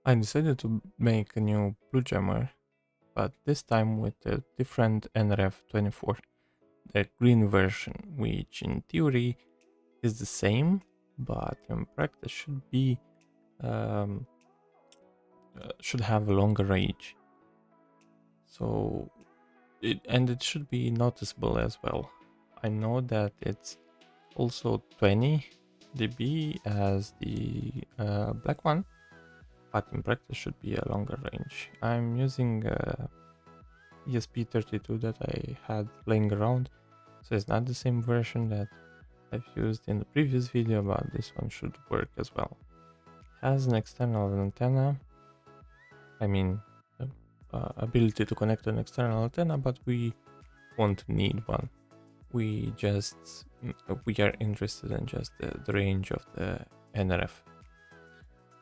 I decided to make a new blue jammer, but this time with a different NRF24, the green version, which in theory is the same, but in practice um, should have a longer range. So it should be noticeable as well. I know that it's also 20 dB as the black one, but in practice should be a longer range. I'm using ESP32 that I had laying around, so it's not the same version that I've used in the previous video, but this one should work as well. It has an external antenna, I mean ability to connect to an external antenna, but we won't need one. We are interested in just the range of the NRF.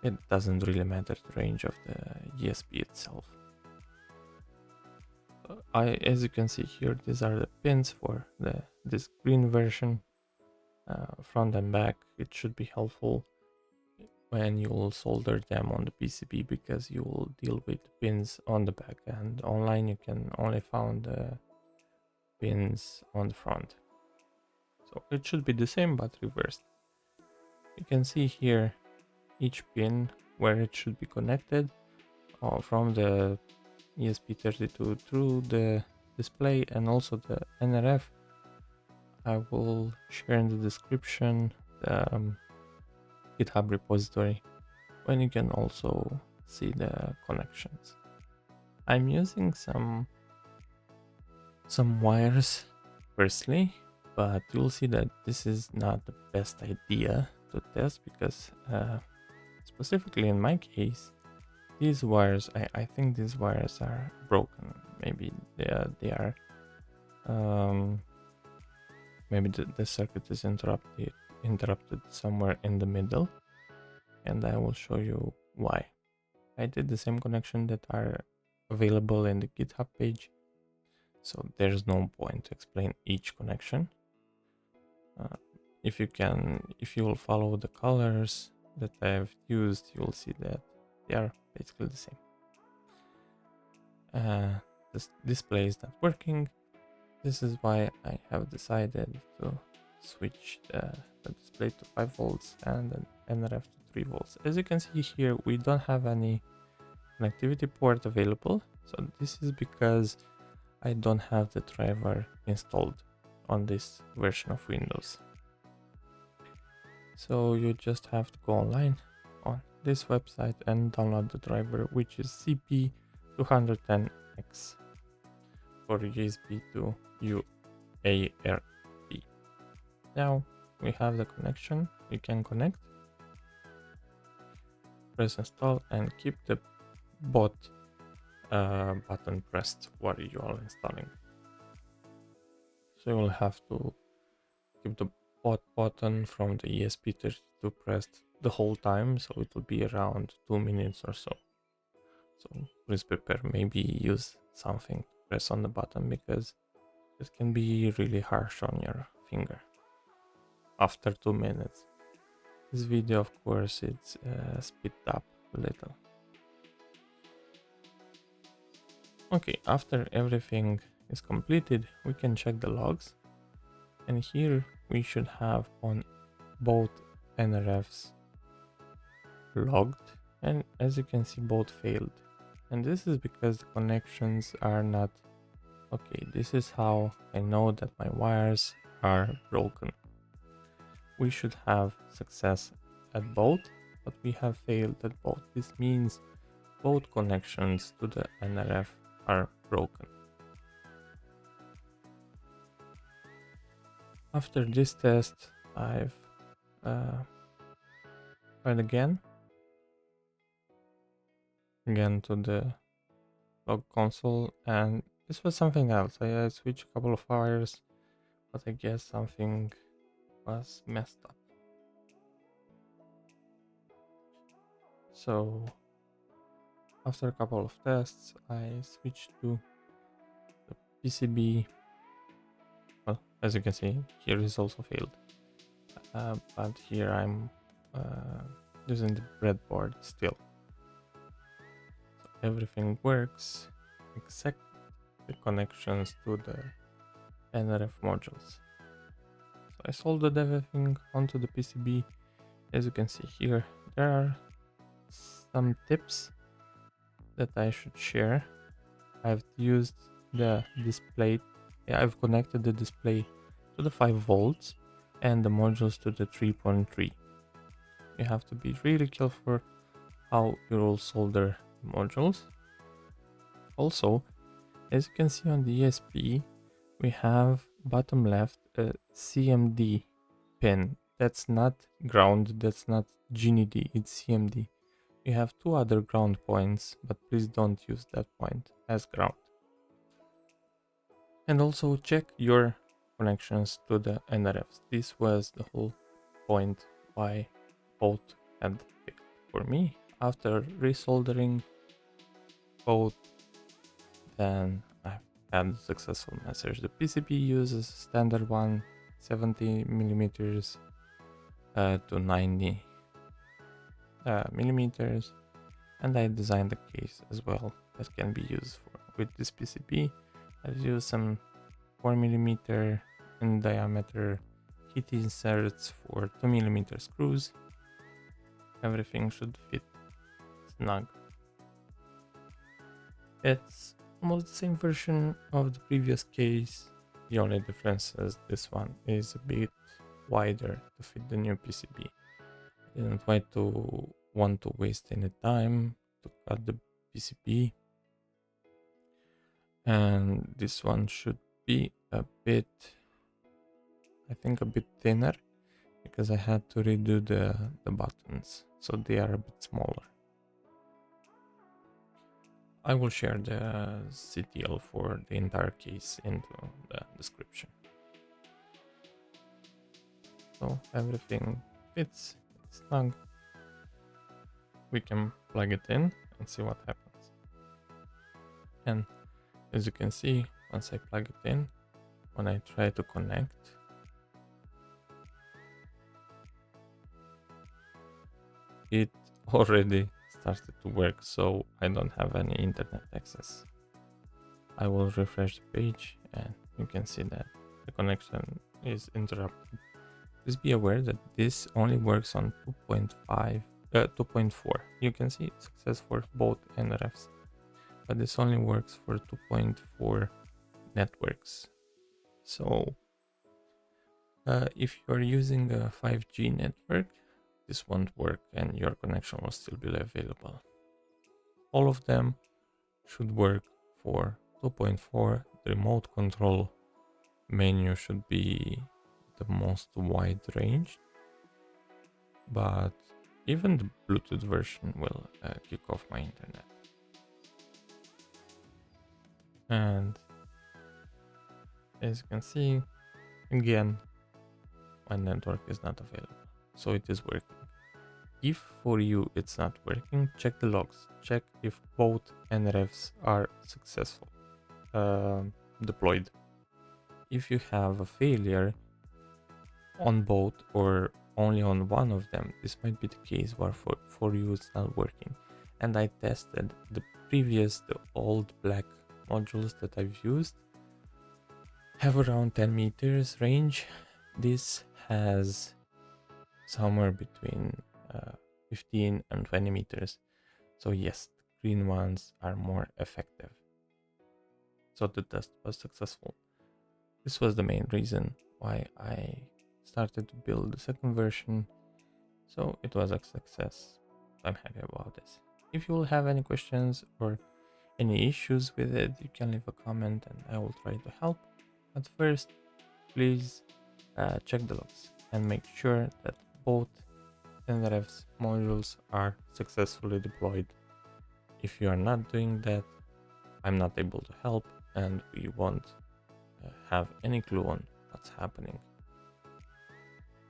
It doesn't really matter the range of the ESP itself. As you can see here, these are the pins for this green version, front and back. It should be helpful when you will solder them on the PCB, because you will deal with pins on the back, and online you can only find the pins on the front. So it should be the same but reversed. You can see here each pin where it should be connected from the ESP32 through the display, and also the NRF. I will share in the description the GitHub repository when you can also see the connections. I'm using some wires firstly, but you'll see that this is not the best idea to test, because specifically in my case, these wires, I think these wires are broken. Maybe they are maybe the circuit is interrupted somewhere in the middle, and I will show you why. I did the same connection that are available in the GitHub page, so there's no point to explain each connection. If you will follow the colors that I've used, you will see that they are basically the same. This display is not working. This is why I have decided to switch the display to 5 volts and an NRF to 3 volts. As you can see here, we don't have any connectivity port available. So this is because I don't have the driver installed on this version of Windows. So you just have to go online on this website and download the driver, which is CP210X for USB to UART. Now we have the connection. You can connect, press install, and keep the bot button pressed while you are installing. So you will have to keep the bot button from the ESP32 pressed the whole time, so it will be around 2 minutes or so. So please prepare, maybe use something to press on the button, because it can be really harsh on your finger after 2 minutes. This video, of course, it's speed up a little. Okay, after everything is completed, we can check the logs, and here we should have on both NRFs logged, and as you can see, both failed. And this is because the connections are not okay. This is how I know that my wires are broken. We should have success at both, but we have failed at both. This means both connections to the NRF are broken. After this test, I've tried again to the log console, and this was something else. I switched a couple of wires, but I guess something was messed up. So after a couple of tests, I switched to the PCB. Well, as you can see, here is also failed, but here I'm using the breadboard still. everything works except the connections to the NRF modules. So I soldered everything onto the PCB. As you can see here, there are some tips that I should share. I've used the display, I've connected the display to the 5 volts and the modules to the 3.3. You have to be really careful how you will solder modules. Also, as you can see on the ESP, we have bottom left a CMD pin. That's not ground, that's not GND, it's CMD. You have 2 other ground points, but please don't use that point as ground. And also check your connections to the NRFs. This was the whole point why both had failed for me. After resoldering both, then I've had successful message. The PCB uses standard one, 70 millimeters to 90 millimeters, and I designed a case as well that can be used with this PCB. I've used some 4 millimeter in diameter heat inserts for 2 millimeter screws. Everything should fit snug. It's almost the same version of the previous case. The only difference is this one is a bit wider to fit the new PCB. I didn't want to waste any time to cut the PCB. And this one should be a bit, I think a bit thinner, because I had to redo the buttons, so they are a bit smaller. I will share the CTL for the entire case into the description. So everything fits, it's snug. We can plug it in and see what happens. And as you can see, once I plug it in, when I try to connect, it already started to work, so I don't have any internet access. I will refresh the page and you can see that the connection is interrupted. Please be aware that this only works on 2.4. You can see success for both NRFs, but this only works for 2.4 networks. So if you're using a 5G network, this won't work and your connection will still be available. All of them should work for 2.4. The remote control menu should be the most wide range, but even the Bluetooth version will kick off my internet. And as you can see, again, my network is not available, so it is working. If for you it's not working, check the logs. Check if both NRFs are successful deployed. If you have a failure on both or only on one of them, this might be the case where for you it's not working. And I tested the old black modules that I've used have around 10 meters range. This has somewhere between 15 and 20 meters. So yes, the green ones are more effective. So the test was successful. This was the main reason why I started to build the second version. So it was a success. I'm happy about this. If you will have any questions or any issues with it, you can leave a comment and I will try to help. But first, please check the logs and make sure that both NRF's modules are successfully deployed. If you are not doing that, I'm not able to help and we won't have any clue on what's happening.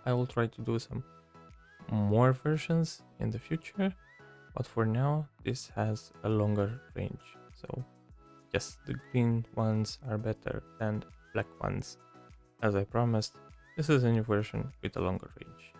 I will try to do some more versions in the future, but for now this has a longer range. So yes, the green ones are better than the black ones. As I promised, this is a new version with a longer range.